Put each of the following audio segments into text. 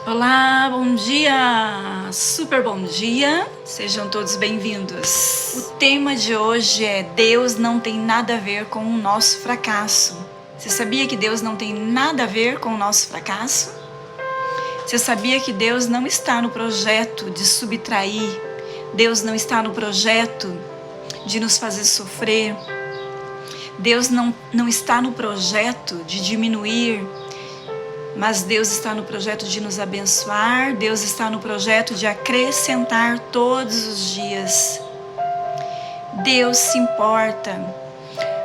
Olá, bom dia, super bom dia, sejam todos bem-vindos. O tema de hoje é Deus não tem nada a ver com o nosso fracasso. Você sabia que Deus não tem nada a ver com o nosso fracasso? Você sabia que Deus não está no projeto de subtrair, Deus não está no projeto de nos fazer sofrer, Deus não está no projeto de diminuir, mas Deus está no projeto de nos abençoar, Deus está no projeto de acrescentar todos os dias. Deus se importa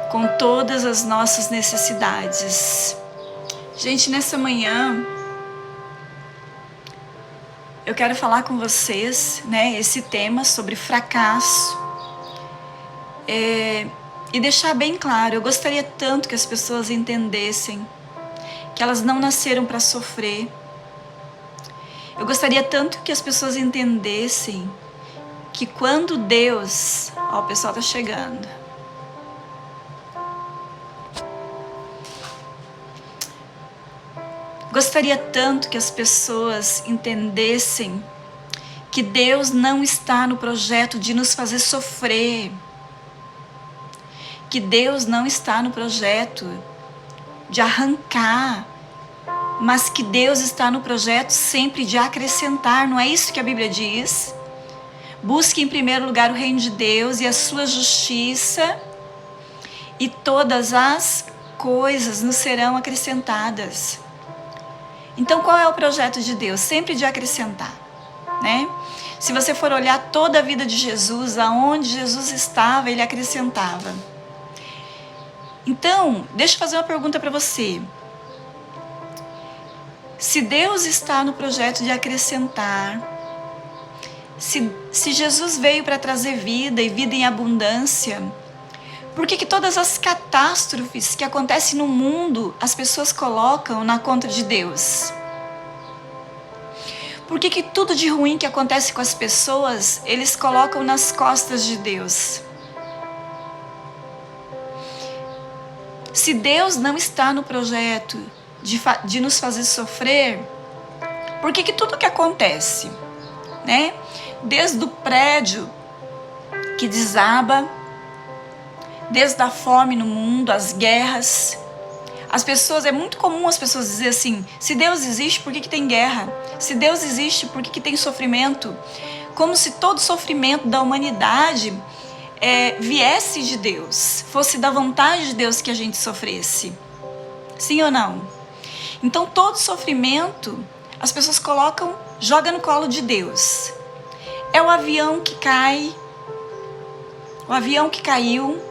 com todas as nossas necessidades. Gente, nessa manhã, eu quero falar com vocês, esse tema sobre fracasso. E deixar bem claro, eu gostaria tanto que as pessoas entendessem que elas não nasceram para sofrer. Eu gostaria tanto que as pessoas entendessem que quando Deus... Ó, o pessoal tá chegando. Gostaria tanto que as pessoas entendessem que Deus não está no projeto de nos fazer sofrer. Que Deus não está no projeto de arrancar, mas que Deus está no projeto sempre de acrescentar. Não é isso que a Bíblia diz? Busque em primeiro lugar o reino de Deus e a sua justiça, e todas as coisas nos serão acrescentadas. Então, qual é o projeto de Deus? Sempre de acrescentar, né? Se você for olhar toda a vida de Jesus, aonde Jesus estava, ele acrescentava. Então, deixa eu fazer uma pergunta para você. Se Deus está no projeto de acrescentar, se Jesus veio para trazer vida e vida em abundância, por que todas as catástrofes que acontecem no mundo as pessoas colocam na conta de Deus? Por que tudo de ruim que acontece com as pessoas eles colocam nas costas de Deus? Se Deus não está no projeto de nos fazer sofrer, por que tudo que acontece, né? Desde o prédio que desaba, desde a fome no mundo, as guerras, as pessoas, é muito comum as pessoas dizer assim, se Deus existe, por que tem guerra? Se Deus existe, por que tem sofrimento? Como se todo sofrimento da humanidade viesse de Deus, fosse da vontade de Deus que a gente sofresse. Sim ou não? Então todo sofrimento as pessoas jogam no colo de Deus. É o avião que cai, o avião que caiu,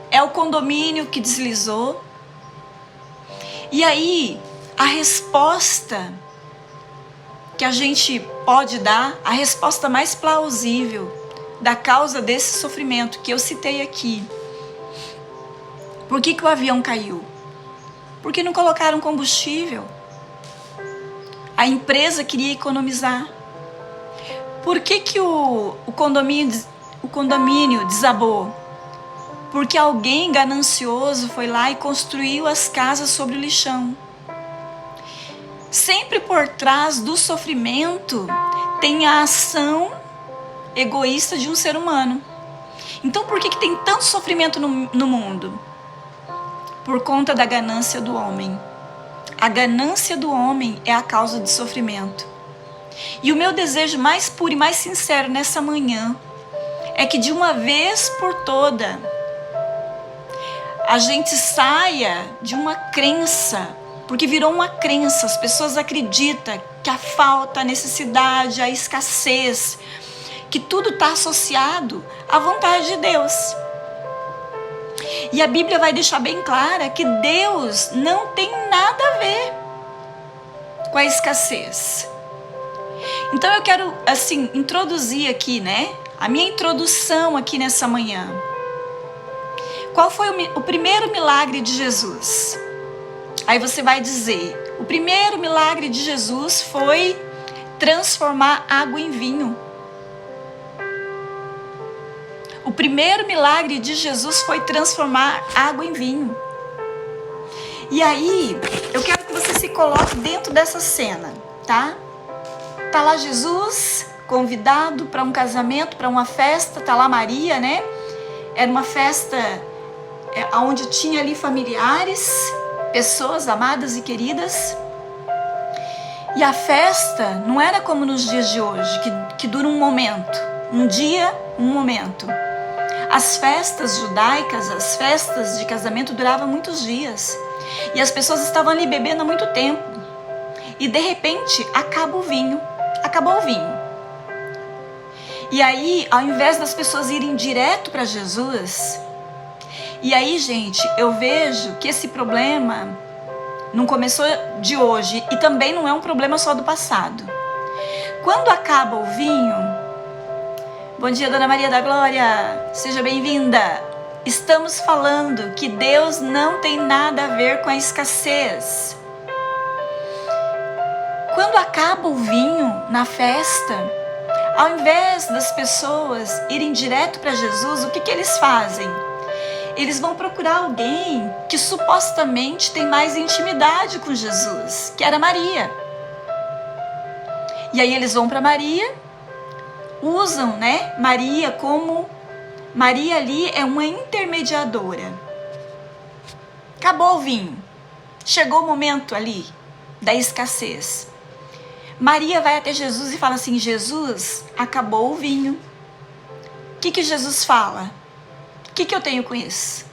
é o condomínio que deslizou. E aí, a resposta que a gente pode dar, a resposta mais plausível da causa desse sofrimento que eu citei aqui. Por que o avião caiu? Porque não colocaram combustível. A empresa queria economizar. Por que o condomínio desabou? Porque alguém ganancioso foi lá e construiu as casas sobre o lixão. Sempre por trás do sofrimento tem a ação egoísta de um ser humano. Então por que tem tanto sofrimento no mundo? Por conta da ganância do homem. A ganância do homem é a causa do sofrimento. E o meu desejo mais puro e mais sincero nessa manhã é que de uma vez por toda a gente saia de uma crença, porque virou uma crença, as pessoas acreditam que a falta, a necessidade, a escassez, que tudo está associado à vontade de Deus. E a Bíblia vai deixar bem clara que Deus não tem nada a ver com a escassez. Então eu quero, introduzir aqui, a minha introdução aqui nessa manhã. Qual foi o primeiro milagre de Jesus? Aí você vai dizer, o primeiro milagre de Jesus foi transformar água em vinho. O primeiro milagre de Jesus foi transformar água em vinho. E aí, eu quero que você se coloque dentro dessa cena. tá? Tá lá Jesus convidado para um casamento, para uma festa, tá lá Maria, né? Era uma festa onde tinha ali familiares, pessoas amadas e queridas. E a festa não era como nos dias de hoje, que dura um momento, um dia, um momento. As festas judaicas, as festas de casamento duravam muitos dias. E as pessoas estavam ali bebendo há muito tempo. E de repente, acabou o vinho. E aí, ao invés das pessoas irem direto para Jesus, e aí, gente, eu vejo que esse problema não começou de hoje e também não é um problema só do passado. Quando acaba o vinho, bom dia, Dona Maria da Glória, seja bem-vinda. Estamos falando que Deus não tem nada a ver com a escassez. Quando acaba o vinho na festa, ao invés das pessoas irem direto para Jesus, o que eles fazem? Eles vão procurar alguém que supostamente tem mais intimidade com Jesus, que era Maria. E aí eles vão para Maria, usam, né, Maria como... Maria ali é uma intermediadora. Acabou o vinho. Chegou o momento ali da escassez. Maria vai até Jesus e fala assim: Jesus, acabou o vinho. O que Jesus fala? O que eu tenho com isso?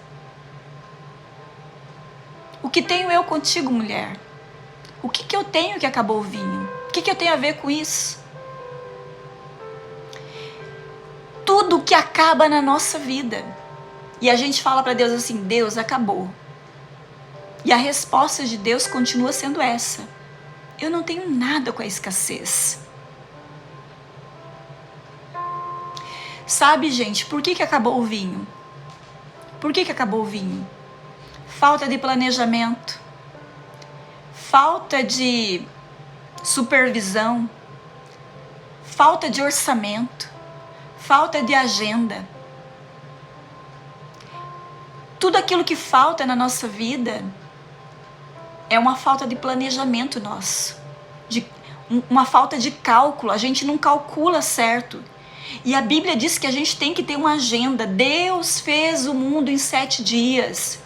O que tenho eu contigo, mulher? O que eu tenho que acabou o vinho? O que eu tenho a ver com isso? Tudo que acaba na nossa vida. E a gente fala para Deus assim: Deus, acabou. E a resposta de Deus continua sendo essa: eu não tenho nada com a escassez. Sabe, gente, por que acabou o vinho? Por que acabou o vinho? Falta de planejamento, falta de supervisão, falta de orçamento, falta de agenda. Tudo aquilo que falta na nossa vida é uma falta de planejamento nosso, uma falta de cálculo. A gente não calcula certo. E a Bíblia diz que a gente tem que ter uma agenda. Deus fez o mundo em 7 dias.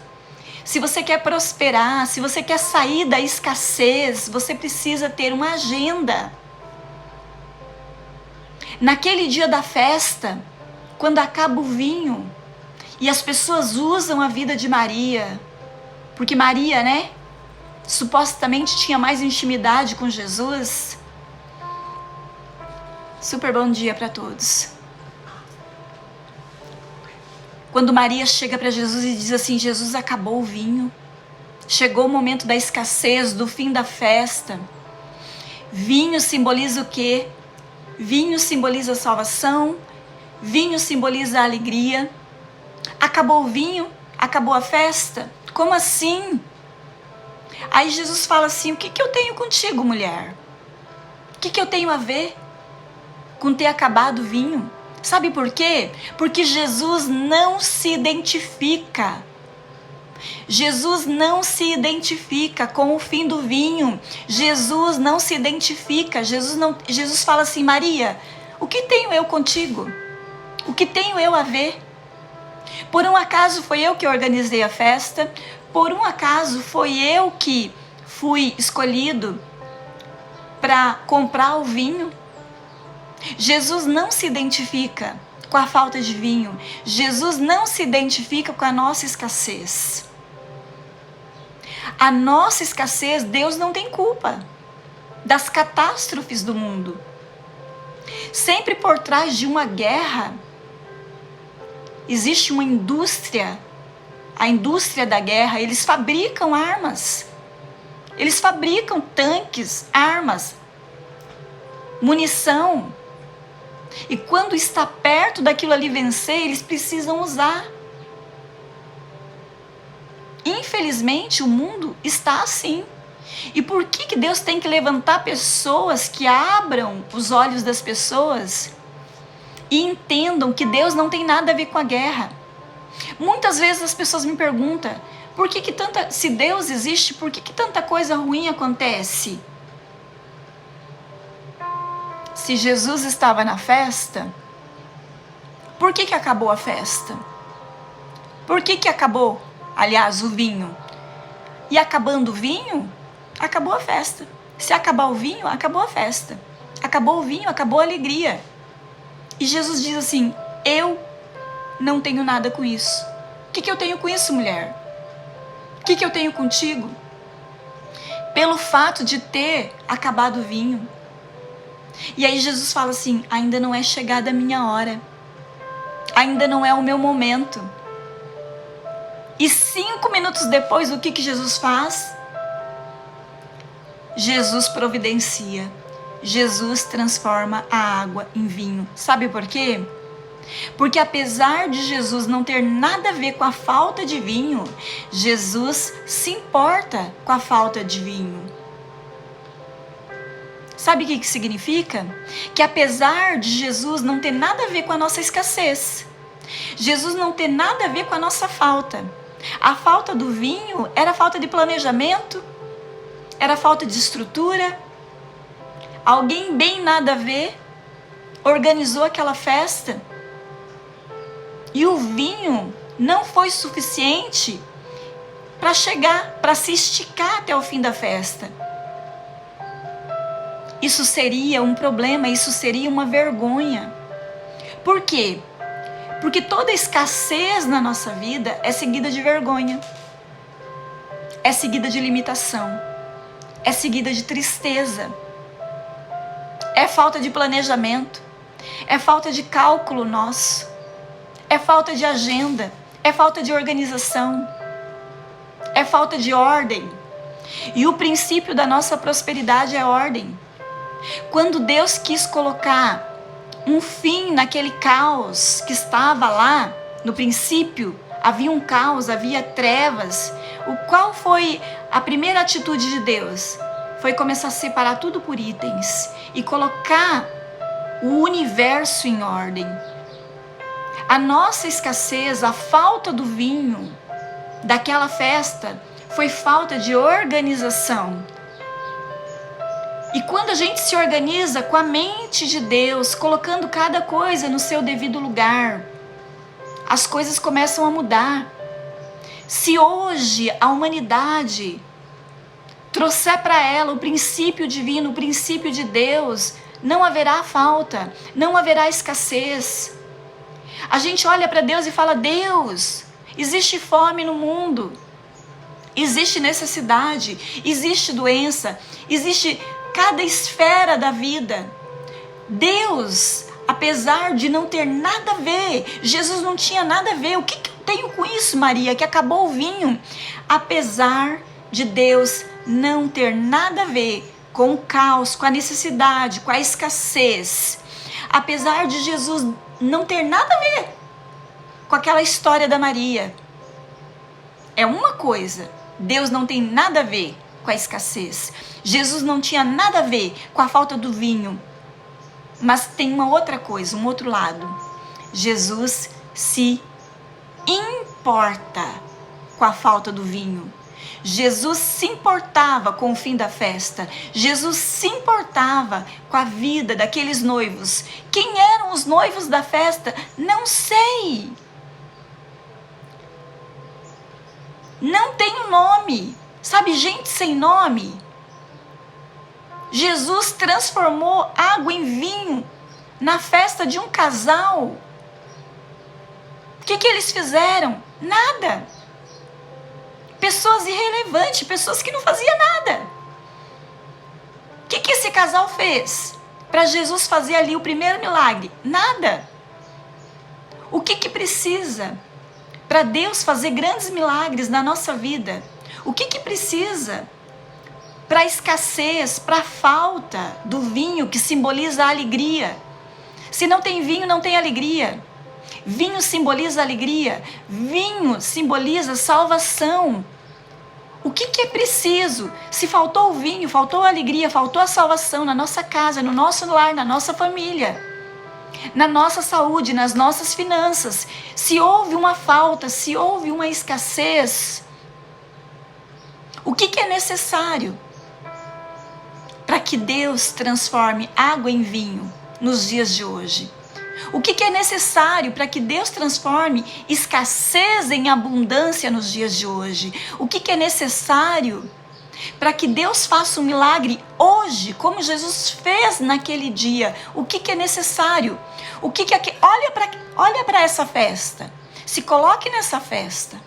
Se você quer prosperar, se você quer sair da escassez, você precisa ter uma agenda. Naquele dia da festa, quando acaba o vinho, e as pessoas usam a vida de Maria, porque Maria, né, supostamente tinha mais intimidade com Jesus. Super bom dia para todos. Quando Maria chega para Jesus e diz assim: Jesus, acabou o vinho. Chegou o momento da escassez, do fim da festa. Vinho simboliza o quê? Vinho simboliza a salvação. Vinho simboliza a alegria. Acabou o vinho? Acabou a festa? Como assim? Aí Jesus fala assim: o que eu tenho contigo, mulher? O que eu tenho a ver com ter acabado o vinho? Sabe por quê? Porque Jesus não se identifica. Jesus não se identifica com o fim do vinho. Jesus não se identifica. Jesus fala assim: Maria, o que tenho eu contigo? O que tenho eu a ver? Por um acaso foi eu que organizei a festa? Por um acaso foi eu que fui escolhido para comprar o vinho? Jesus não se identifica com a falta de vinho. Jesus não se identifica com a nossa escassez. A nossa escassez, Deus não tem culpa das catástrofes do mundo. Sempre por trás de uma guerra existe uma indústria. A indústria da guerra. Eles fabricam armas. Eles fabricam tanques, armas, munição. E quando está perto daquilo ali vencer, eles precisam usar. Infelizmente, o mundo está assim. E por que Deus tem que levantar pessoas que abram os olhos das pessoas e entendam que Deus não tem nada a ver com a guerra? Muitas vezes as pessoas me perguntam: por que se Deus existe, por que tanta coisa ruim acontece? se Jesus estava na festa, por que acabou a festa? Por que acabou, aliás, o vinho? E acabando o vinho, acabou a festa. Se acabar o vinho, acabou a festa. Acabou o vinho, acabou a alegria. E Jesus diz assim: eu não tenho nada com isso. O que eu tenho com isso, mulher? O que eu tenho contigo? Pelo fato de ter acabado o vinho. E aí Jesus fala assim: ainda não é chegada a minha hora. Ainda não é o meu momento. E 5 minutos depois, o que Jesus faz? Jesus providencia. Jesus transforma a água em vinho. Sabe por quê? Porque apesar de Jesus não ter nada a ver com a falta de vinho, Jesus se importa com a falta de vinho. Sabe o que significa? Que apesar de Jesus não ter nada a ver com a nossa escassez, Jesus não ter nada a ver com a nossa falta. A falta do vinho era falta de planejamento, era falta de estrutura. Alguém bem nada a ver organizou aquela festa e o vinho não foi suficiente para chegar, para se esticar até o fim da festa. Isso seria um problema, isso seria uma vergonha. Por quê? Porque toda escassez na nossa vida é seguida de vergonha, é seguida de limitação, é seguida de tristeza, é falta de planejamento, é falta de cálculo nosso, é falta de agenda, é falta de organização, é falta de ordem. E o princípio da nossa prosperidade é ordem. Quando Deus quis colocar um fim naquele caos que estava lá, no princípio, havia um caos, havia trevas. Qual foi a primeira atitude de Deus? Foi começar a separar tudo por itens e colocar o universo em ordem. A nossa escassez, a falta do vinho daquela festa, foi falta de organização. E quando a gente se organiza com a mente de Deus, colocando cada coisa no seu devido lugar, as coisas começam a mudar. Se hoje a humanidade trouxer para ela o princípio divino, o princípio de Deus, não haverá falta, não haverá escassez. A gente olha para Deus e fala: Deus, existe fome no mundo, existe necessidade, existe doença, existe cada esfera da vida. Deus, apesar de não ter nada a ver, Jesus não tinha nada a ver. O que eu tenho com isso, Maria, que acabou o vinho? Apesar de Deus não ter nada a ver com o caos, com a necessidade, com a escassez, apesar de Jesus não ter nada a ver com aquela história da Maria, é uma coisa, Deus não tem nada a ver com a escassez. Jesus não tinha nada a ver com a falta do vinho. Mas tem uma outra coisa, um outro lado. Jesus se importa com a falta do vinho. Jesus se importava com o fim da festa. Jesus se importava com a vida daqueles noivos. Quem eram os noivos da festa? Não sei. Não tem nome. Sabe, gente sem nome? Jesus transformou água em vinho na festa de um casal. O que eles fizeram? Nada. Pessoas irrelevantes, pessoas que não faziam nada. O que esse casal fez para Jesus fazer ali o primeiro milagre? Nada. O que precisa para Deus fazer grandes milagres na nossa vida? O que precisa para a escassez, para a falta do vinho que simboliza a alegria? Se não tem vinho, não tem alegria. Vinho simboliza alegria. Vinho simboliza salvação. O que é preciso? Se faltou o vinho, faltou a alegria, faltou a salvação na nossa casa, no nosso lar, na nossa família, na nossa saúde, nas nossas finanças. Se houve uma falta, se houve uma escassez, o que é necessário para que Deus transforme água em vinho nos dias de hoje? O que é necessário para que Deus transforme escassez em abundância nos dias de hoje? O que é necessário para que Deus faça um milagre hoje, como Jesus fez naquele dia? O que é necessário? Olha para essa festa. Se coloque nessa festa.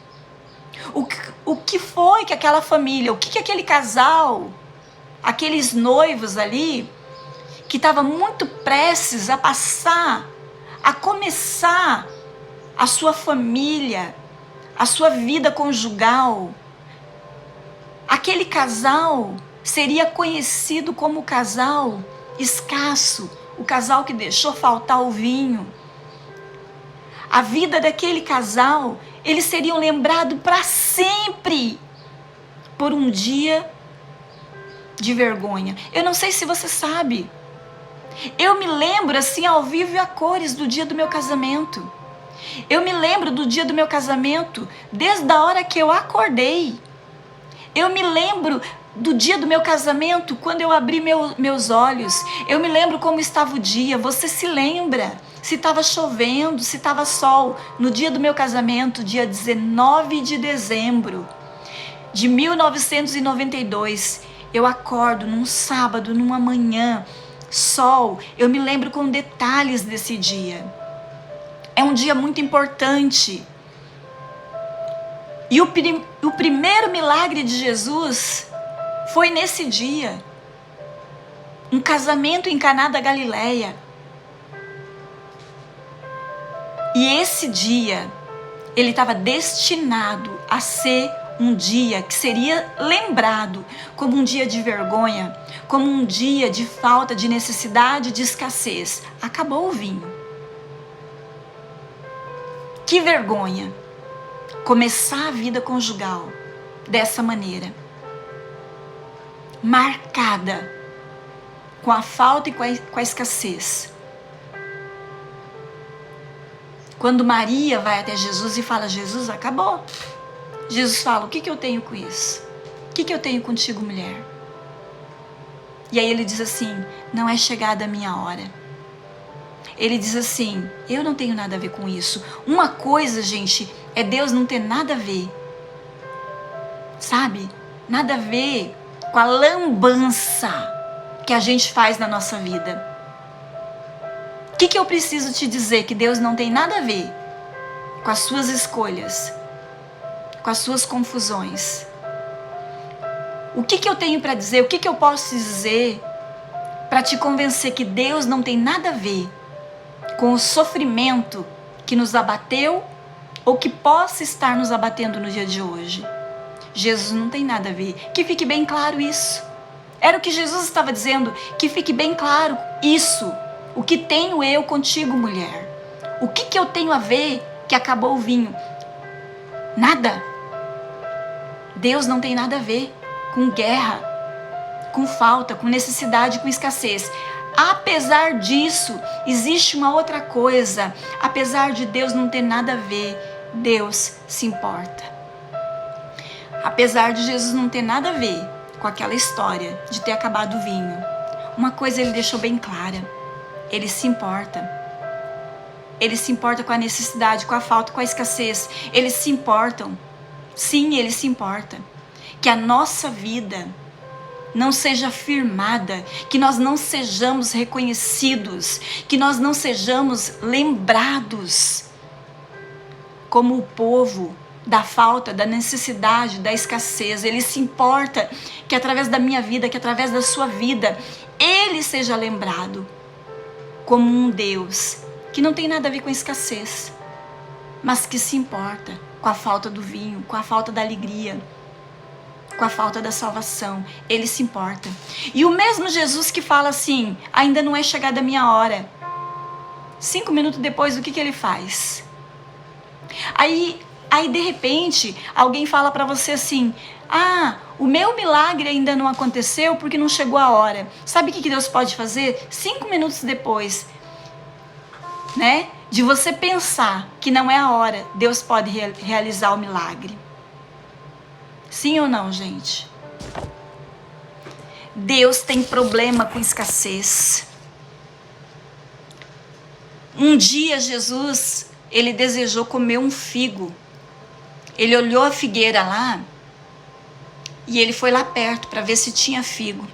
O que foi que aquela família, o que aquele casal, aqueles noivos ali, que estava muito prestes a passar, a começar a sua família, a sua vida conjugal. Aquele casal seria conhecido como o casal escasso, o casal que deixou faltar o vinho. A vida daquele casal, eles seriam lembrados para sempre por um dia de vergonha. Eu não sei se você sabe. Eu me lembro assim ao vivo e a cores do dia do meu casamento. Eu me lembro do dia do meu casamento desde a hora que eu acordei. Eu me lembro do dia do meu casamento quando eu abri meus olhos. Eu me lembro como estava o dia. Você se lembra? Se estava chovendo, se estava sol. No dia do meu casamento, dia 19 de dezembro de 1992, eu acordo num sábado, numa manhã, sol. Eu me lembro com detalhes desse dia. É um dia muito importante. E o primeiro milagre de Jesus foi nesse dia. Um casamento em Caná da Galileia. E esse dia, ele estava destinado a ser um dia que seria lembrado como um dia de vergonha, como um dia de falta, de necessidade, de escassez. Acabou o vinho. Que vergonha começar a vida conjugal dessa maneira, marcada com a falta e com a escassez. Quando Maria vai até Jesus e fala: Jesus, acabou. Jesus fala: o que eu tenho com isso? O que eu tenho contigo, mulher? E aí ele diz assim: não é chegada a minha hora. Ele diz assim: eu não tenho nada a ver com isso. Uma coisa, gente, é Deus não ter nada a ver. Sabe? Nada a ver com a lambança que a gente faz na nossa vida. O que eu preciso te dizer? Que Deus não tem nada a ver com as suas escolhas, com as suas confusões. O que eu tenho para dizer? O que eu posso dizer para te convencer que Deus não tem nada a ver com o sofrimento que nos abateu ou que possa estar nos abatendo no dia de hoje? Jesus não tem nada a ver. Que fique bem claro isso. Era o que Jesus estava dizendo. Que fique bem claro isso. O que tenho eu contigo, mulher? O que eu tenho a ver que acabou o vinho? Nada. Deus não tem nada a ver com guerra, com falta, com necessidade, com escassez. Apesar disso, existe uma outra coisa. Apesar de Deus não ter nada a ver, Deus se importa. Apesar de Jesus não ter nada a ver com aquela história de ter acabado o vinho, uma coisa ele deixou bem clara: ele se importa. Ele se importa com a necessidade, com a falta, com a escassez. Eles se importam. Sim, ele se importa. Que a nossa vida não seja firmada, que nós não sejamos reconhecidos, que nós não sejamos lembrados como o povo da falta, da necessidade, da escassez. Ele se importa que através da minha vida, que através da sua vida, ele seja lembrado como um Deus que não tem nada a ver com a escassez, mas que se importa com a falta do vinho, com a falta da alegria, com a falta da salvação. Ele se importa. E o mesmo Jesus que fala assim: ainda não é chegada a minha hora. 5 minutos depois, o que ele faz? Aí de repente, alguém fala para você assim: ah, o meu milagre ainda não aconteceu porque não chegou a hora. Sabe o que Deus pode fazer? 5 minutos depois, né, de você pensar que não é a hora, Deus pode realizar o milagre. Sim ou não, gente? Deus tem problema com escassez. Um dia Jesus, ele desejou comer um figo. Ele olhou a figueira lá e ele foi lá perto para ver se tinha figo.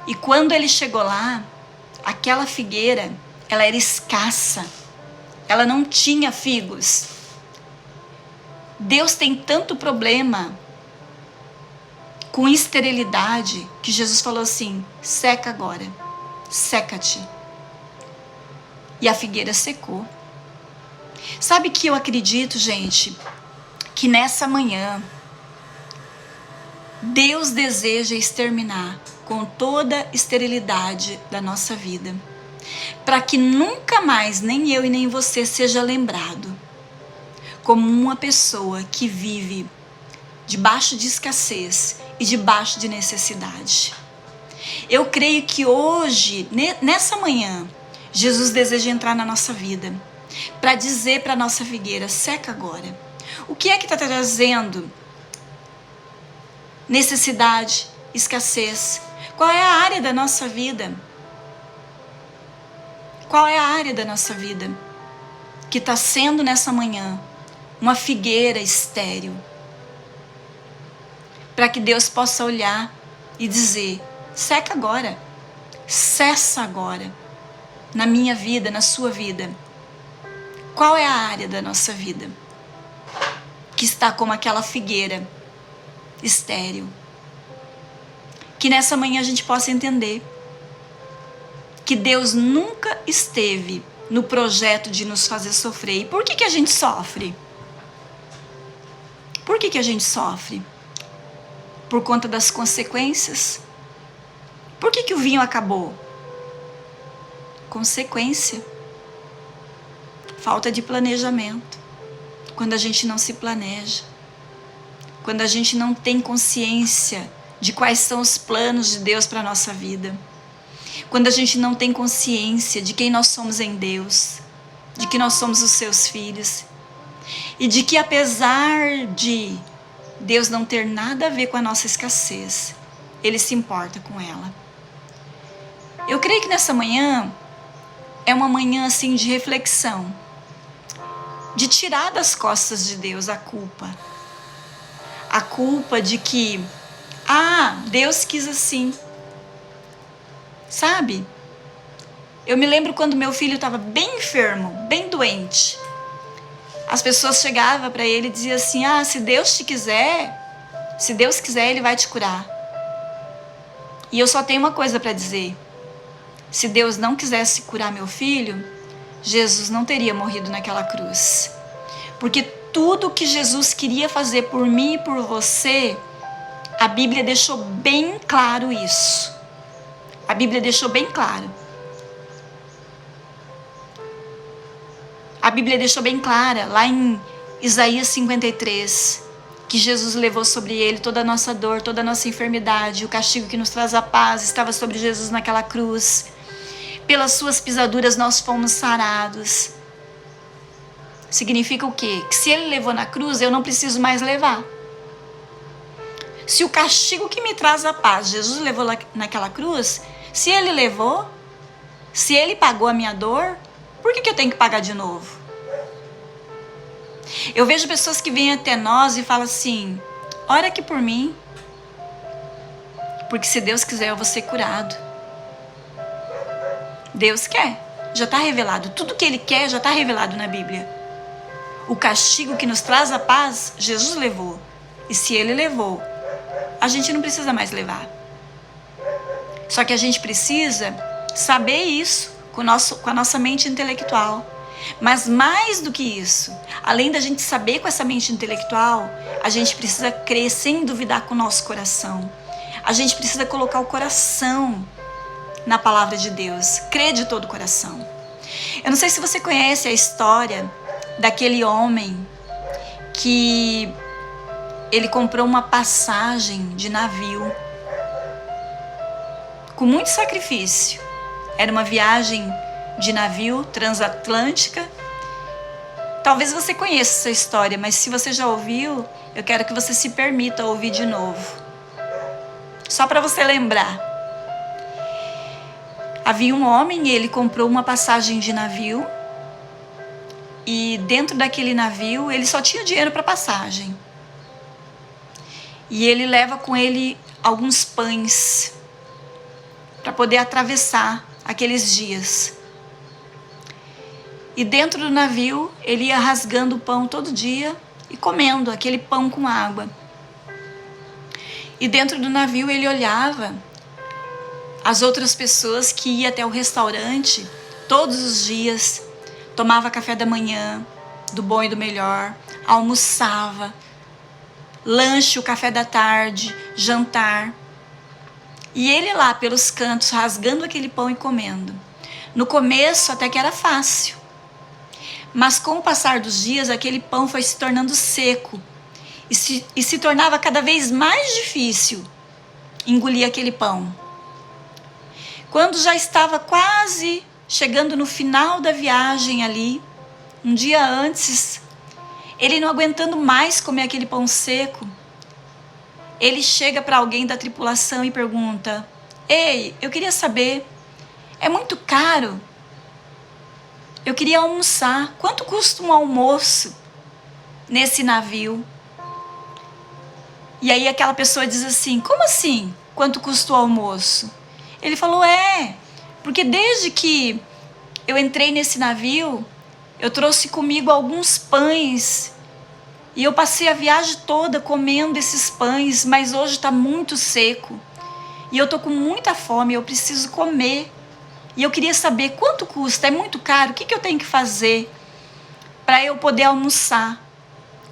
E quando ele chegou lá, aquela figueira, ela era escassa. Ela não tinha figos. Deus tem tanto problema com esterilidade que Jesus falou assim: seca agora, seca-te. E a figueira secou. Sabe que eu acredito, gente, que nessa manhã Deus deseja exterminar com toda esterilidade da nossa vida, para que nunca mais nem eu e nem você seja lembrado como uma pessoa que vive debaixo de escassez e debaixo de necessidade. Eu creio que hoje, nessa manhã, Jesus deseja entrar na nossa vida para dizer para a nossa figueira: seca agora. O que é que está trazendo necessidade, escassez? Qual é a área da nossa vida? Qual é a área da nossa vida que está sendo nessa manhã uma figueira estéril? Para que Deus possa olhar e dizer: seca agora, cessa agora, na minha vida, na sua vida. Qual é a área da nossa vida que está como aquela figueira estéril? Que nessa manhã a gente possa entender que Deus nunca esteve no projeto de nos fazer sofrer. E por que a gente sofre? Por que a gente sofre? Por conta das consequências? Por que o vinho acabou? Consequência. Falta de planejamento. Quando a gente não se planeja. Quando a gente não tem consciência de quais são os planos de Deus para a nossa vida. Quando a gente não tem consciência de quem nós somos em Deus. De que nós somos os seus filhos. E de que apesar de Deus não ter nada a ver com a nossa escassez, Ele se importa com ela. Eu creio que nessa manhã é uma manhã assim de reflexão, de tirar das costas de Deus a culpa de que, Deus quis assim, sabe? Eu me lembro quando meu filho estava bem enfermo, bem doente. As pessoas chegavam para ele e diziam assim: se Deus quiser, Ele vai te curar. E eu só tenho uma coisa para dizer: se Deus não quisesse curar meu filho, Jesus não teria morrido naquela cruz. Porque tudo que Jesus queria fazer por mim e por você, a Bíblia deixou bem claro isso. A Bíblia deixou bem claro. A Bíblia deixou bem clara, lá em Isaías 53, que Jesus levou sobre ele toda a nossa dor, toda a nossa enfermidade, o castigo que nos traz a paz estava sobre Jesus naquela cruz. Pelas suas pisaduras nós fomos sarados. Significa o quê? Que se ele levou na cruz, eu não preciso mais levar. Se o castigo que me traz a paz, Jesus levou naquela cruz, se ele levou, se ele pagou a minha dor, por que eu tenho que pagar de novo? Eu vejo pessoas que vêm até nós e falam assim: ora aqui por mim, porque se Deus quiser eu vou ser curado. Deus quer, já está revelado. Tudo que Ele quer já está revelado na Bíblia. O castigo que nos traz a paz, Jesus levou. E se Ele levou, a gente não precisa mais levar. Só que a gente precisa saber isso com a nossa mente intelectual. Mas mais do que isso, além da gente saber com essa mente intelectual, a gente precisa crer sem duvidar com o nosso coração. A gente precisa colocar o coração na palavra de Deus, crer de todo o coração. Eu não sei se você conhece a história daquele homem que ele comprou uma passagem de navio com muito sacrifício. Era uma viagem de navio transatlântica. Talvez você conheça essa história, mas se você já ouviu, eu quero que você se permita ouvir de novo. Só para você lembrar. Havia um homem, ele comprou uma passagem de navio e dentro daquele navio ele só tinha dinheiro para passagem. E ele leva com ele alguns pães para poder atravessar aqueles dias. E dentro do navio ele ia rasgando o pão todo dia e comendo aquele pão com água. E dentro do navio ele olhava as outras pessoas que iam até o restaurante todos os dias, tomava café da manhã, do bom e do melhor, almoçava, lanche, o café da tarde, jantar. E ele lá pelos cantos rasgando aquele pão e comendo. No começo até que era fácil, mas com o passar dos dias aquele pão foi se tornando seco e se tornava cada vez mais difícil engolir aquele pão. Quando já estava quase chegando no final da viagem ali, um dia antes, ele não aguentando mais comer aquele pão seco, ele chega para alguém da tripulação e pergunta: "Ei, eu queria saber, é muito caro? Eu queria almoçar. Quanto custa um almoço nesse navio?" E aí aquela pessoa diz assim: "Como assim? Quanto custa o almoço?" Ele falou: porque desde que eu entrei nesse navio, eu trouxe comigo alguns pães e eu passei a viagem toda comendo esses pães, mas hoje está muito seco e eu tô com muita fome, eu preciso comer. E eu queria saber quanto custa, é muito caro, o que eu tenho que fazer para eu poder almoçar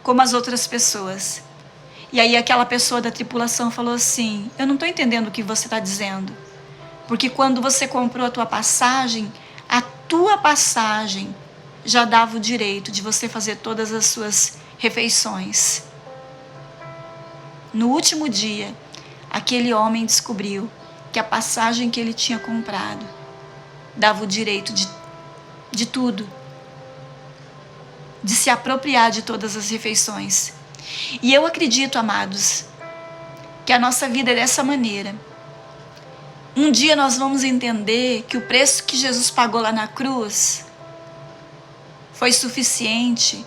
como as outras pessoas?" E aí aquela pessoa da tripulação falou assim: "Eu não estou entendendo o que você está dizendo. Porque quando você comprou a tua passagem já dava o direito de você fazer todas as suas refeições." No último dia, aquele homem descobriu que a passagem que ele tinha comprado dava o direito de tudo, de se apropriar de todas as refeições. E eu acredito, amados, que a nossa vida é dessa maneira. Um dia nós vamos entender que o preço que Jesus pagou lá na cruz foi suficiente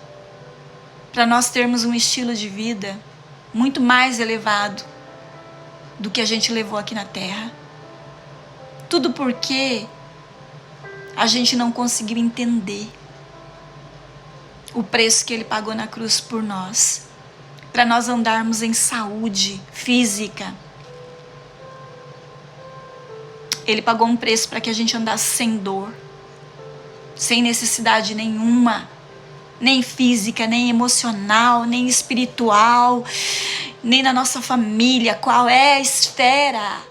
para nós termos um estilo de vida muito mais elevado do que a gente levou aqui na terra. Tudo porque a gente não conseguiu entender o preço que ele pagou na cruz por nós, para nós andarmos em saúde física. Ele pagou um preço para que a gente andasse sem dor, sem necessidade nenhuma, nem física, nem emocional, nem espiritual, nem na nossa família. Qual é a esfera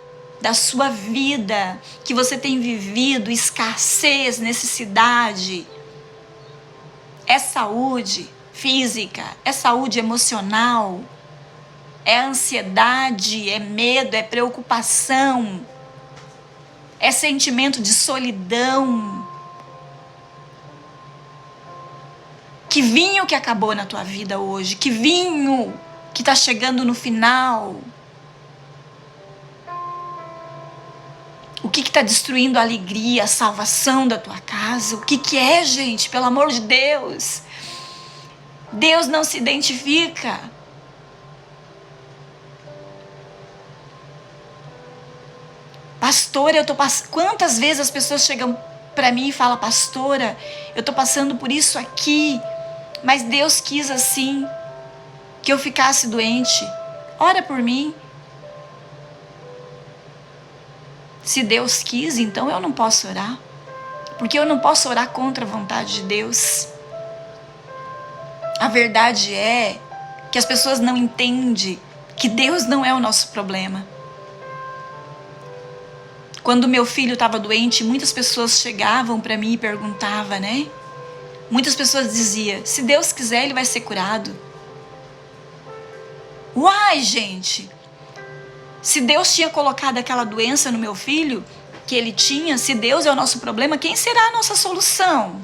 da sua vida que você tem vivido escassez, necessidade? É saúde física? É saúde emocional? É ansiedade? É medo? É preocupação? É sentimento de solidão? Que vinho que acabou na tua vida hoje? Que vinho que está chegando no final? O que está destruindo a alegria, a salvação da tua casa? O que é, gente? Pelo amor de Deus. Deus não se identifica. Pastora, eu tô passando. Quantas vezes as pessoas chegam para mim e falam: pastora, eu tô passando por isso aqui, mas Deus quis assim, que eu ficasse doente. Ora por mim. Se Deus quis, então eu não posso orar, porque eu não posso orar contra a vontade de Deus. A verdade é que as pessoas não entendem que Deus não é o nosso problema. Quando meu filho estava doente, muitas pessoas chegavam para mim e perguntavam, né? Muitas pessoas diziam: se Deus quiser, ele vai ser curado. Uai, gente! Se Deus tinha colocado aquela doença no meu filho, que ele tinha, se Deus é o nosso problema, quem será a nossa solução?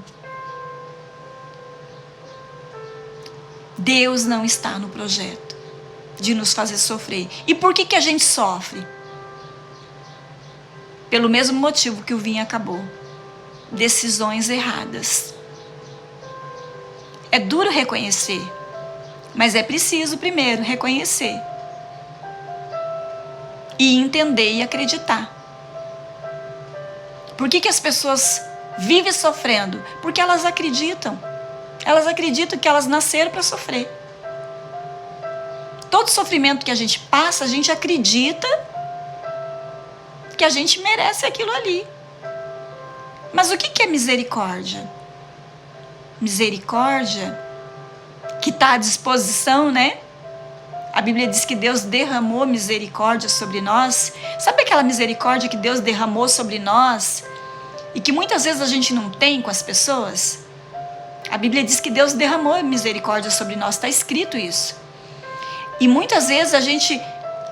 Deus não está no projeto de nos fazer sofrer. E por que a gente sofre? pelo mesmo motivo que o vinho acabou. Decisões erradas. É duro reconhecer, mas é preciso primeiro reconhecer e entender e acreditar. Por que as pessoas vivem sofrendo? Porque elas acreditam. Elas acreditam que elas nasceram para sofrer. Todo sofrimento que a gente passa, a gente acredita que a gente merece aquilo ali. Mas o que é misericórdia? Misericórdia que está à disposição, né? A Bíblia diz que Deus derramou misericórdia sobre nós. Sabe aquela misericórdia que Deus derramou sobre nós e que muitas vezes a gente não tem com as pessoas? A Bíblia diz que Deus derramou misericórdia sobre nós, está escrito isso. E muitas vezes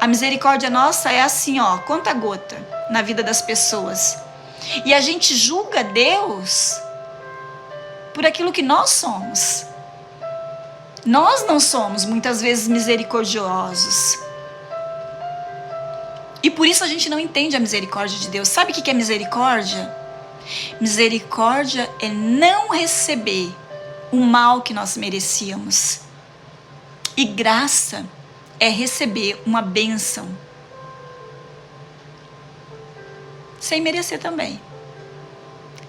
a misericórdia nossa é assim, ó, conta gota na vida das pessoas. E a gente julga Deus por aquilo que nós somos. Nós não somos muitas vezes misericordiosos. E por isso a gente não entende a misericórdia de Deus. Sabe o que é misericórdia? Misericórdia é não receber o mal que nós merecíamos. E graça é receber uma bênção sem merecer também.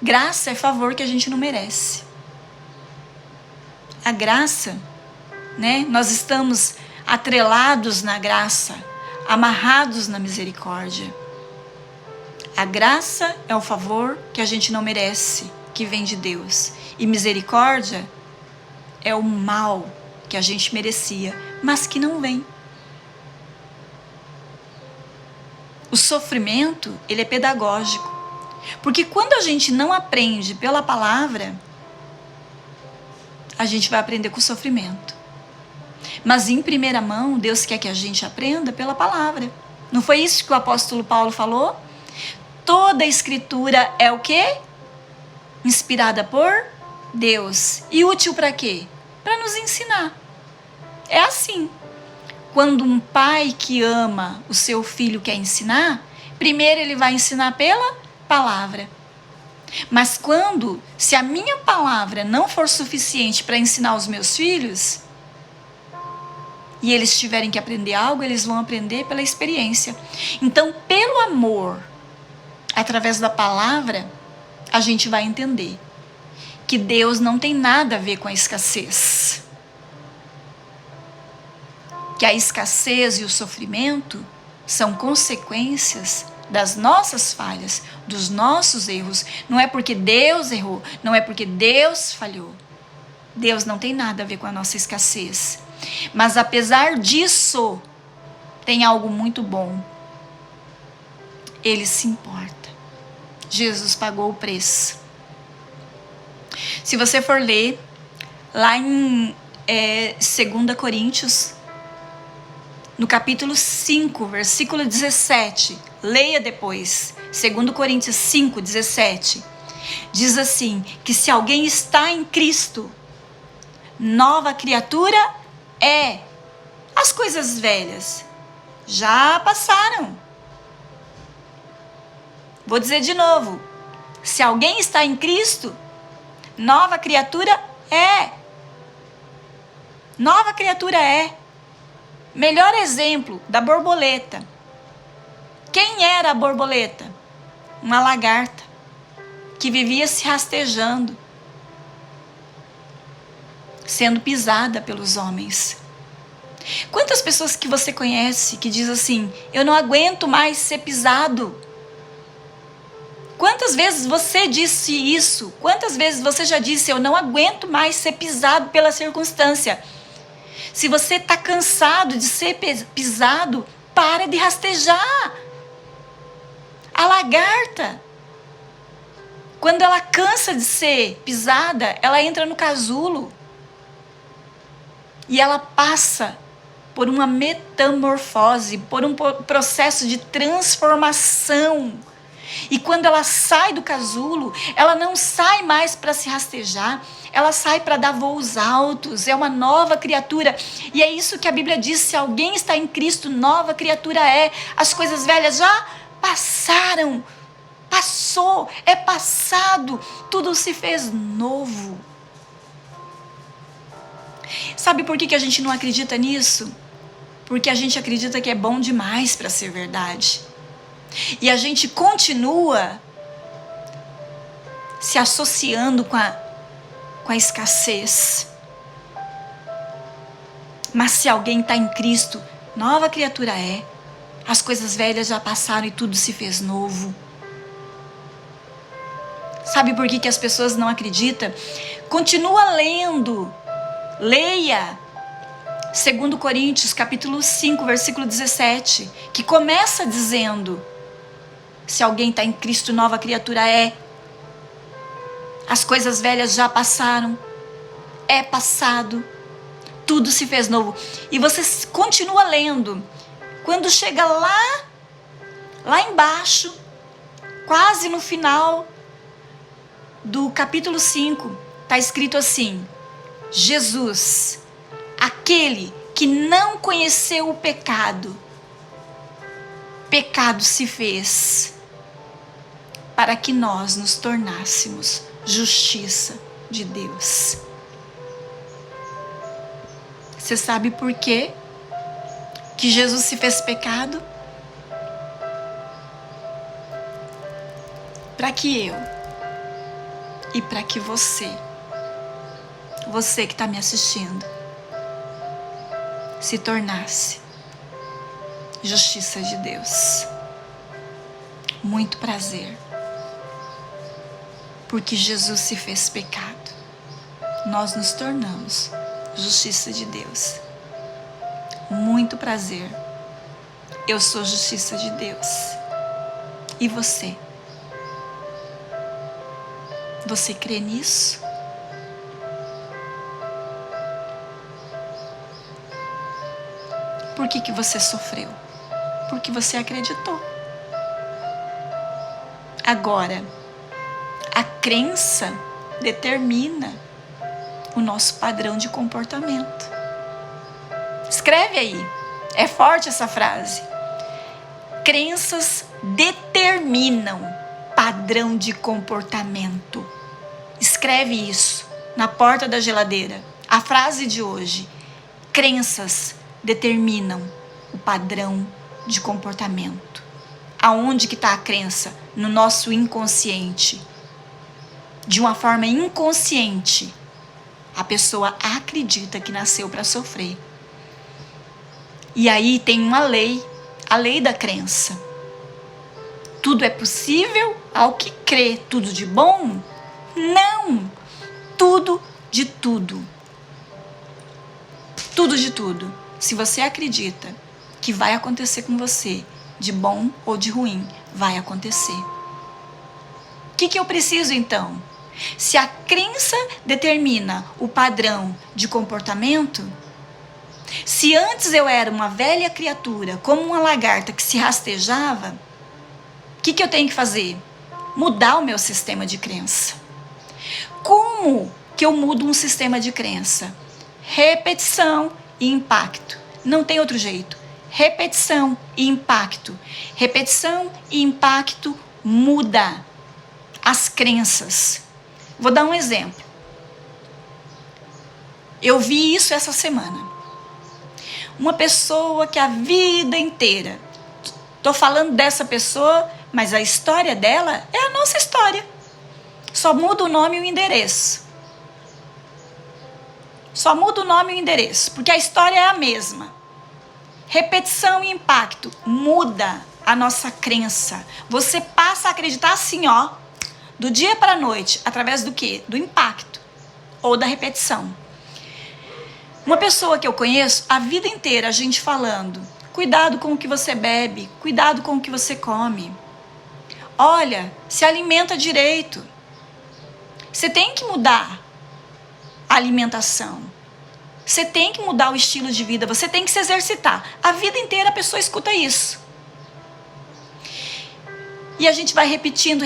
Graça é favor que a gente não merece. A graça, né? Nós estamos atrelados na graça, amarrados na misericórdia. A graça é o favor que a gente não merece, que vem de Deus. E misericórdia é o mal que a gente merecia, mas que não vem. O sofrimento, ele é pedagógico. Porque quando a gente não aprende pela palavra, a gente vai aprender com o sofrimento. Mas em primeira mão, Deus quer que a gente aprenda pela palavra. Não foi isso que o apóstolo Paulo falou? Toda a escritura é o quê? Inspirada por Deus. E útil para quê? Para nos ensinar. É assim. Quando um pai que ama o seu filho quer ensinar, primeiro ele vai ensinar pela palavra. Mas se a minha palavra não for suficiente para ensinar os meus filhos, e eles tiverem que aprender algo, eles vão aprender pela experiência. Então, pelo amor, através da palavra, a gente vai entender que Deus não tem nada a ver com a escassez. Que a escassez e o sofrimento são consequências das nossas falhas, dos nossos erros. Não é porque Deus errou, não é porque Deus falhou. Deus não tem nada a ver com a nossa escassez. Mas apesar disso, tem algo muito bom. Ele se importa. Jesus pagou o preço. Se você for ler lá em 2 Coríntios, no capítulo 5, versículo 17, leia depois, 2 Coríntios 5, 17, diz assim, que se alguém está em Cristo, nova criatura é. As coisas velhas já passaram. Vou dizer de novo, se alguém está em Cristo, nova criatura é. Nova criatura é. Melhor exemplo da borboleta. Quem era a borboleta? Uma lagarta que vivia se rastejando, sendo pisada pelos homens. Quantas pessoas que você conhece que diz assim, eu não aguento mais ser pisado? Quantas vezes você disse isso? Quantas vezes você já disse, eu não aguento mais ser pisado pela circunstância? Se você está cansado de ser pisado, para de rastejar. A lagarta, quando ela cansa de ser pisada, ela entra no casulo. E ela passa por uma metamorfose, por um processo de transformação. E quando ela sai do casulo, ela não sai mais para se rastejar, ela sai para dar voos altos, é uma nova criatura. E é isso que a Bíblia diz, se alguém está em Cristo, nova criatura é. As coisas velhas já passaram, passou, é passado, tudo se fez novo. Sabe por que a gente não acredita nisso? Porque a gente acredita que é bom demais para ser verdade. E a gente continua se associando com a escassez. Mas se alguém está em Cristo, nova criatura é. As coisas velhas já passaram e tudo se fez novo. Sabe por que as pessoas não acreditam? Continua lendo. Leia 2 Coríntios, capítulo 5, versículo 17, que começa dizendo: se alguém está em Cristo, nova criatura é. As coisas velhas já passaram. É passado. Tudo se fez novo. E você continua lendo. Quando chega lá embaixo, quase no final do capítulo 5, está escrito assim: Jesus, aquele que não conheceu o pecado, pecado se fez para que nós nos tornássemos justiça de Deus. Você sabe por quê que Jesus se fez pecado? Para que eu e para que você que está me assistindo, se tornasse justiça de Deus. Muito prazer. Porque Jesus se fez pecado, nós nos tornamos justiça de Deus. Muito prazer. Eu sou justiça de Deus. E você? Você crê nisso? Por que você sofreu? Porque você acreditou. Agora, a crença determina o nosso padrão de comportamento. Escreve aí. É forte essa frase. Crenças determinam padrão de comportamento. Escreve isso na porta da geladeira. A frase de hoje: crenças determinam o padrão de comportamento. Aonde que está a crença? No nosso inconsciente. De uma forma inconsciente, a pessoa acredita que nasceu para sofrer. E aí tem uma lei, a lei da crença. Tudo é possível ao que crê. Tudo de bom? Não! Tudo de tudo. Tudo de tudo. Se você acredita que vai acontecer com você, de bom ou de ruim, vai acontecer. O que eu preciso então? Se a crença determina o padrão de comportamento, se antes eu era uma velha criatura, como uma lagarta que se rastejava, o que eu tenho que fazer? Mudar o meu sistema de crença. Como que eu mudo um sistema de crença? Repetição e impacto. Não tem outro jeito. Repetição e impacto. Repetição e impacto muda as crenças. Vou dar um exemplo. Eu vi isso essa semana. Uma pessoa que a vida inteira, estou falando dessa pessoa, mas a história dela é a nossa história. Só muda o nome e o endereço. Só muda o nome e o endereço, porque a história é a mesma. Repetição e impacto muda a nossa crença. Você passa a acreditar assim, ó, do dia para a noite, através do quê? Do impacto ou da repetição. Uma pessoa que eu conheço, a vida inteira a gente falando, cuidado com o que você bebe, cuidado com o que você come. Olha, se alimenta direito. Você tem que mudar a alimentação. Você tem que mudar o estilo de vida, você tem que se exercitar. A vida inteira a pessoa escuta isso. E a gente vai repetindo,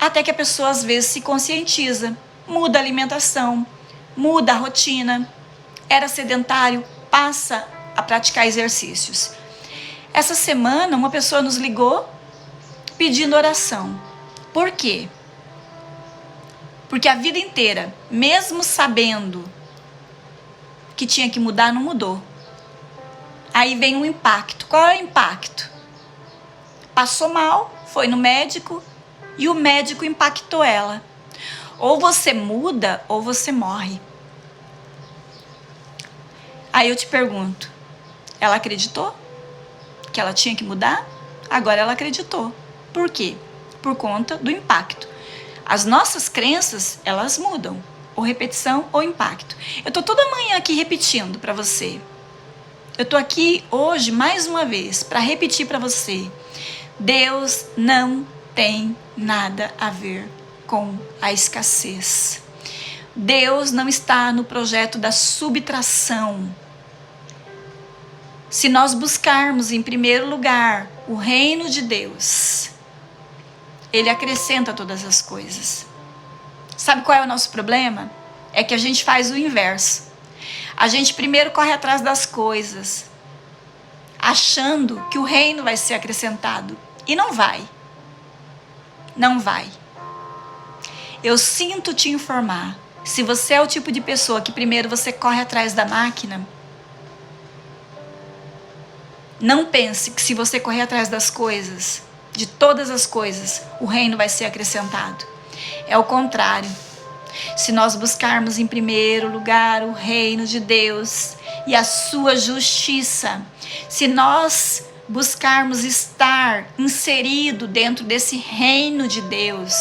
até que a pessoa às vezes se conscientiza. Muda a alimentação, muda a rotina. Era sedentário, passa a praticar exercícios. Essa semana uma pessoa nos ligou pedindo oração. Por quê? Porque a vida inteira, mesmo sabendo que tinha que mudar, não mudou. Aí vem um impacto. Qual é o impacto? Passou mal, foi no médico e o médico impactou ela. Ou você muda ou você morre. Aí eu te pergunto, ela acreditou que ela tinha que mudar? Agora ela acreditou. Por quê? Por conta do impacto. As nossas crenças, elas mudam. Ou repetição ou impacto. Eu tô toda manhã aqui repetindo para você. Eu tô aqui hoje, mais uma vez, para repetir para você. Deus não tem nada a ver com a escassez. Deus não está no projeto da subtração. Se nós buscarmos em primeiro lugar o reino de Deus, Ele acrescenta todas as coisas. Sabe qual é o nosso problema? É que a gente faz o inverso. A gente primeiro corre atrás das coisas, achando que o reino vai ser acrescentado. E não vai. Não vai. Eu sinto te informar. Se você é o tipo de pessoa que primeiro você corre atrás da máquina, não pense que se você correr atrás das coisas, de todas as coisas, o reino vai ser acrescentado. É o contrário. Se nós buscarmos em primeiro lugar o reino de Deus e a sua justiça, se nós buscarmos estar inserido dentro desse reino de Deus,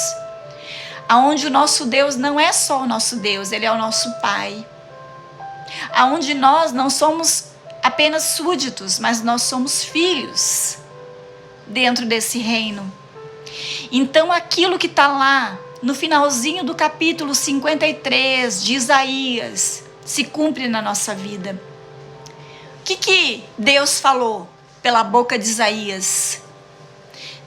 aonde o nosso Deus não é só o nosso Deus, Ele é o nosso Pai, aonde nós não somos apenas súditos, mas nós somos filhos dentro desse reino. Então aquilo que está lá no finalzinho do capítulo 53 de Isaías se cumpre na nossa vida. O que Deus falou pela boca de Isaías?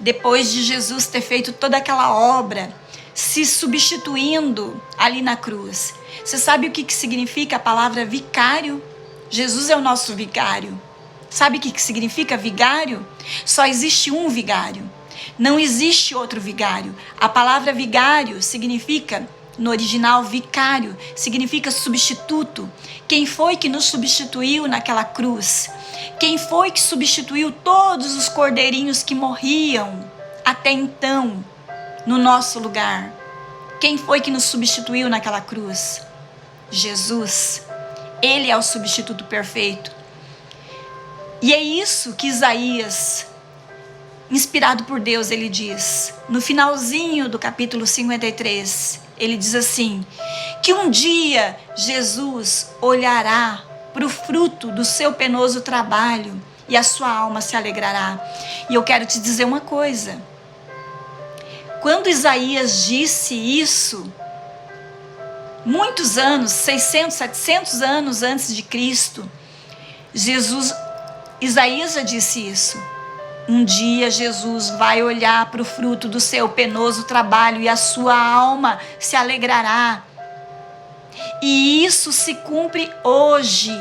Depois de Jesus ter feito toda aquela obra, se substituindo ali na cruz. Você sabe o que significa a palavra vicário? Jesus é o nosso vicário. Sabe o que significa vigário? Só existe um vigário. Não existe outro vigário. A palavra vigário significa, no original, vicário, significa substituto. Quem foi que nos substituiu naquela cruz? Quem foi que substituiu todos os cordeirinhos que morriam até então no nosso lugar? Quem foi que nos substituiu naquela cruz? Jesus. Ele é o substituto perfeito. E é isso que Isaías, inspirado por Deus, ele diz, no finalzinho do capítulo 53, ele diz assim, que um dia Jesus olhará para o fruto do seu penoso trabalho e a sua alma se alegrará. E eu quero te dizer uma coisa, quando Isaías disse isso, muitos anos, 600, 700 anos antes de Cristo, Isaías já disse isso. Um dia Jesus vai olhar para o fruto do seu penoso trabalho e a sua alma se alegrará. E isso se cumpre hoje.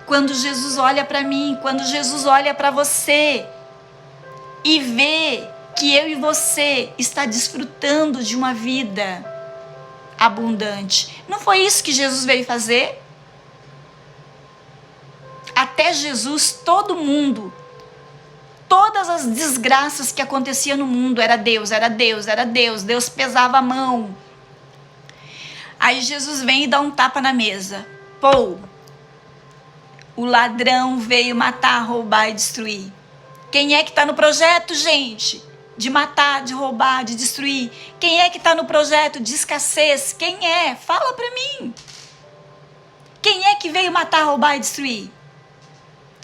Quando Jesus olha para mim, quando Jesus olha para você e vê que eu e você está desfrutando de uma vida abundante. Não foi isso que Jesus veio fazer? Até Jesus, todo mundo, todas as desgraças que aconteciam no mundo, era Deus, era Deus, era Deus. Deus pesava a mão. Aí Jesus vem e dá um tapa na mesa. Pô, o ladrão veio matar, roubar e destruir. Quem é que está no projeto, gente? De matar, de roubar, de destruir. Quem é que está no projeto de escassez? Quem é? Fala para mim. Quem é que veio matar, roubar e destruir?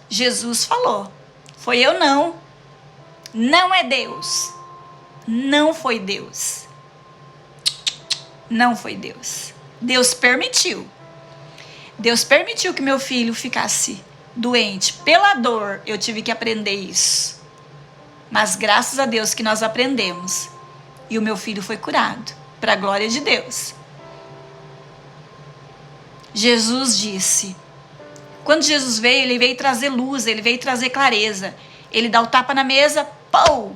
Jesus falou. Foi eu não. Não é Deus. Não foi Deus. Não foi Deus. Deus permitiu. Deus permitiu que meu filho ficasse doente. Pela dor, eu tive que aprender isso. Mas graças a Deus que nós aprendemos. E o meu filho foi curado. Para a glória de Deus. Jesus disse. Quando Jesus veio, ele veio trazer luz, ele veio trazer clareza. Ele dá o tapa na mesa, pau!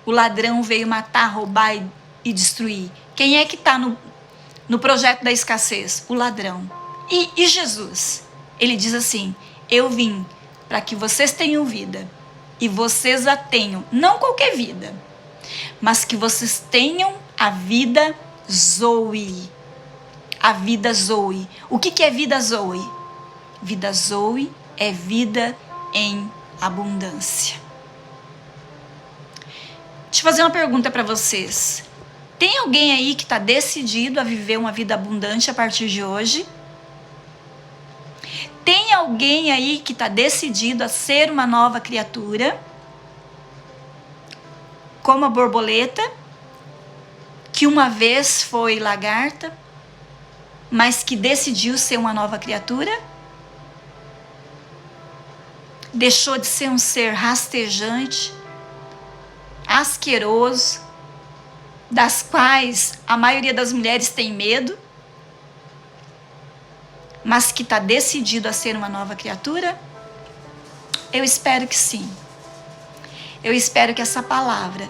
o ladrão veio matar, roubar e destruir. Quem é que está no projeto da escassez? O ladrão. E Jesus? Ele diz assim: eu vim para que vocês tenham vida e vocês a tenham, não qualquer vida, mas que vocês tenham a vida Zoe. A vida Zoe. O que é vida Zoe? Vida Zoe é vida em abundância. Deixa eu fazer uma pergunta para vocês. Tem alguém aí que está decidido a viver uma vida abundante a partir de hoje? Tem alguém aí que está decidido a ser uma nova criatura? Como a borboleta, que uma vez foi lagarta, mas que decidiu ser uma nova criatura? Deixou de ser um ser rastejante, asqueroso, das quais a maioria das mulheres tem medo, mas que está decidido a ser uma nova criatura? Eu espero que sim. Eu espero que essa palavra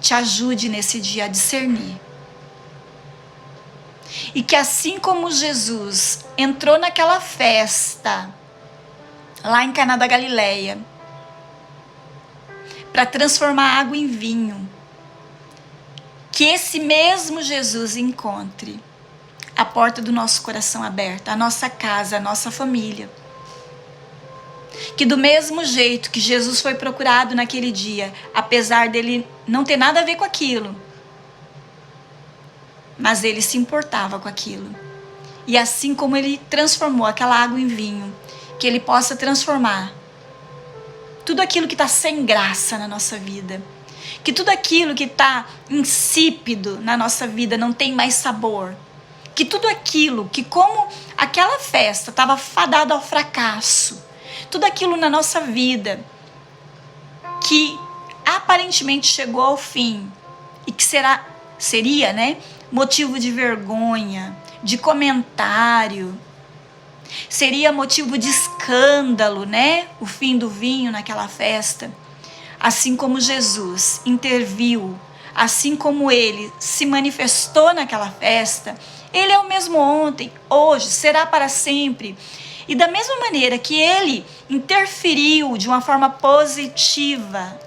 te ajude nesse dia a discernir. E que assim como Jesus entrou naquela festa, lá em Caná da Galileia, para transformar água em vinho, que esse mesmo Jesus encontre a porta do nosso coração aberta, a nossa casa, a nossa família. Que do mesmo jeito que Jesus foi procurado naquele dia, apesar dele não ter nada a ver com aquilo, mas ele se importava com aquilo. E assim como ele transformou aquela água em vinho, que ele possa transformar tudo aquilo que está sem graça na nossa vida. Que tudo aquilo que está insípido na nossa vida não tem mais sabor. Que tudo aquilo que, como aquela festa estava fadada ao fracasso, tudo aquilo na nossa vida que aparentemente chegou ao fim e que seria, né, motivo de vergonha, de comentário, seria motivo de escândalo, né, o fim do vinho naquela festa. Assim como Jesus interviu, assim como ele se manifestou naquela festa, ele é o mesmo ontem, hoje, será para sempre. E da mesma maneira que ele interferiu de uma forma positiva,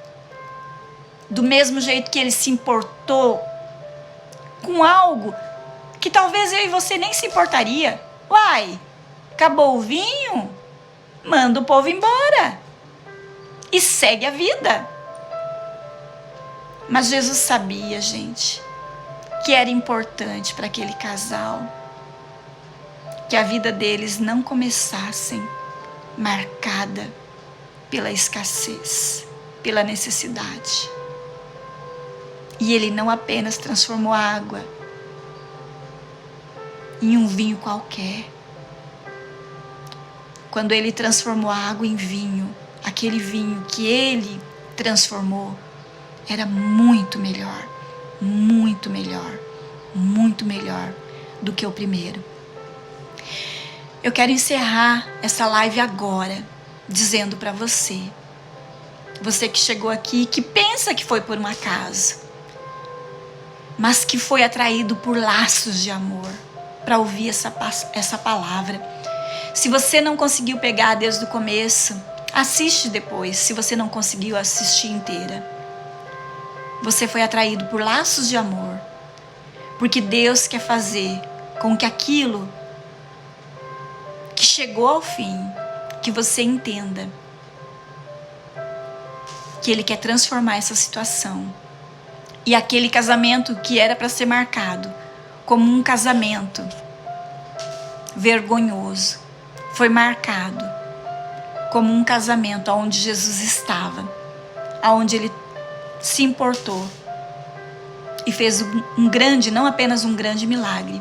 do mesmo jeito que ele se importou com algo que talvez eu e você nem se importaria. Uai, acabou o vinho? Manda o povo embora. E segue a vida. Mas Jesus sabia, gente, que era importante para aquele casal que a vida deles não começassem marcada pela escassez, pela necessidade. E ele não apenas transformou a água em um vinho qualquer. Quando ele transformou a água em vinho, aquele vinho que ele transformou era muito melhor, muito melhor, muito melhor do que o primeiro. Eu quero encerrar essa live agora, dizendo para você que chegou aqui, que pensa que foi por um acaso, mas que foi atraído por laços de amor, para ouvir essa palavra. Se você não conseguiu pegar desde o começo, assiste depois, se você não conseguiu assistir inteira. Você foi atraído por laços de amor, porque Deus quer fazer com que aquilo que chegou ao fim, que você entenda que Ele quer transformar essa situação. E aquele casamento que era para ser marcado como um casamento vergonhoso, foi marcado como um casamento onde Jesus estava, onde Ele se importou e fez um grande, não apenas um grande milagre,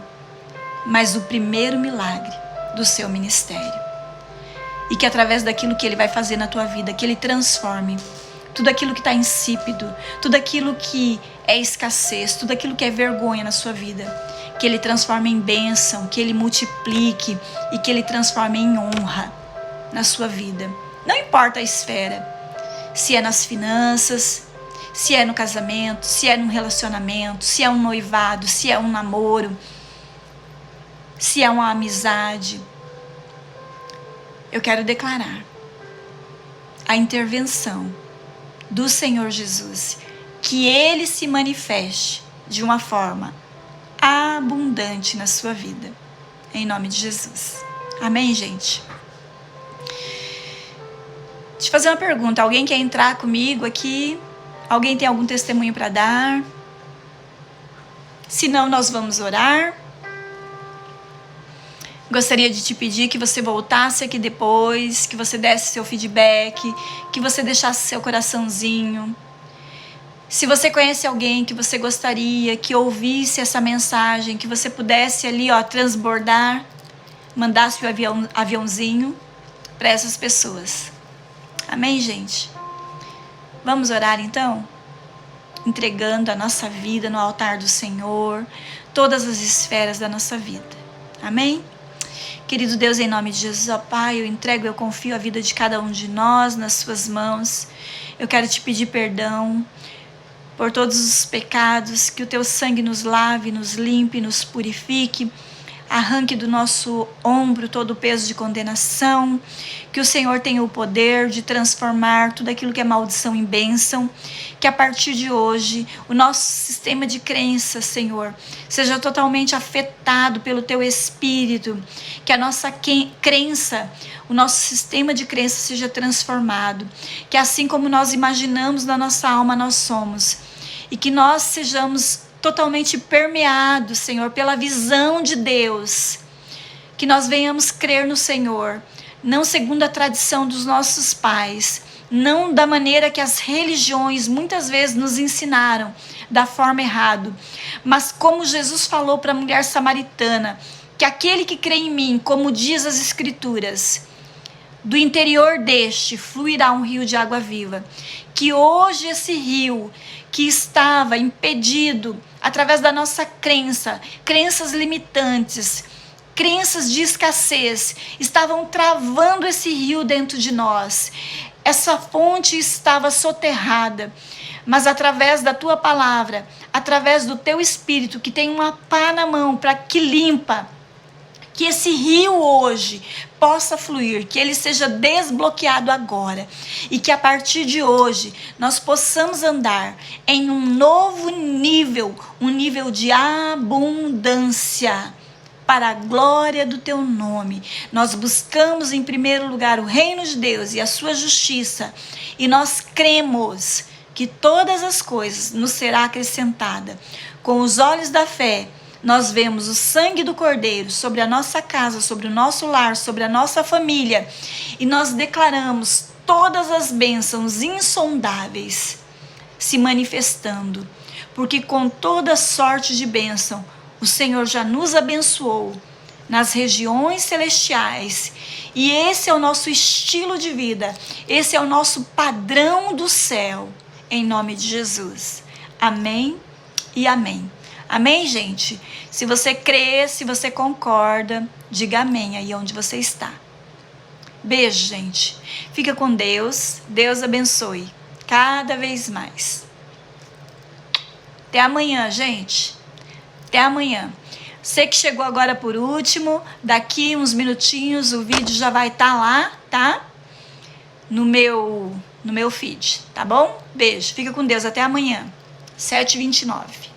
mas o primeiro milagre do seu ministério. E que através daquilo que Ele vai fazer na tua vida, que Ele transforme tudo aquilo que está insípido, tudo aquilo que é escassez, tudo aquilo que é vergonha na sua vida, que Ele transforme em bênção, que Ele multiplique e que Ele transforme em honra na sua vida. Não importa a esfera. Se é nas finanças, se é no casamento, se é num relacionamento, se é um noivado, se é um namoro, se é uma amizade. Eu quero declarar a intervenção do Senhor Jesus, que Ele se manifeste de uma forma abundante na sua vida, em nome de Jesus. Amém, gente? Deixa eu fazer uma pergunta. Alguém quer entrar comigo aqui? Alguém tem algum testemunho para dar? Se não, nós vamos orar. Gostaria de te pedir que você voltasse aqui depois, que você desse seu feedback, que você deixasse seu coraçãozinho. Se você conhece alguém que você gostaria que ouvisse essa mensagem, que você pudesse ali, transbordar, mandasse o aviãozinho para essas pessoas. Amém, gente? Vamos orar então? Entregando a nossa vida no altar do Senhor, todas as esferas da nossa vida. Amém? Querido Deus, em nome de Jesus, ó Pai, eu entrego, eu confio a vida de cada um de nós nas suas mãos. Eu quero te pedir perdão por todos os pecados, que o teu sangue nos lave, nos limpe, nos purifique, arranque do nosso ombro todo o peso de condenação, que o Senhor tenha o poder de transformar tudo aquilo que é maldição em bênção, que a partir de hoje o nosso sistema de crença, Senhor, seja totalmente afetado pelo teu Espírito, que a nossa crença, o nosso sistema de crença seja transformado, que assim como nós imaginamos na nossa alma, nós somos, e que nós sejamos totalmente permeados, Senhor, pela visão de Deus, que nós venhamos crer no Senhor, não segundo a tradição dos nossos pais, não da maneira que as religiões muitas vezes nos ensinaram, da forma errada, mas como Jesus falou para a mulher samaritana, que aquele que crê em mim, como diz as Escrituras, do interior deste fluirá um rio de água viva, que hoje esse rio que estava impedido através da nossa crenças limitantes, crenças de escassez, estavam travando esse rio dentro de nós. Essa fonte estava soterrada, mas através da tua palavra, através do teu Espírito, que tem uma pá na mão para que limpa, que esse rio hoje possa fluir, que ele seja desbloqueado agora e que a partir de hoje nós possamos andar em um novo nível, um nível de abundância para a glória do teu nome. Nós buscamos em primeiro lugar o reino de Deus e a sua justiça e nós cremos que todas as coisas nos será acrescentada. Com os olhos da fé, nós vemos o sangue do Cordeiro sobre a nossa casa, sobre o nosso lar, sobre a nossa família. E nós declaramos todas as bênçãos insondáveis se manifestando. Porque com toda sorte de bênção, o Senhor já nos abençoou nas regiões celestiais. E esse é o nosso estilo de vida. Esse é o nosso padrão do céu. Em nome de Jesus. Amém e amém. Amém, gente? Se você crê, se você concorda, diga amém aí onde você está. Beijo, gente. Fica com Deus. Deus abençoe cada vez mais. Até amanhã, gente. Até amanhã. Você que chegou agora por último, daqui uns minutinhos o vídeo já vai estar lá, tá? No meu feed, tá bom? Beijo. Fica com Deus. Até amanhã. 7h29.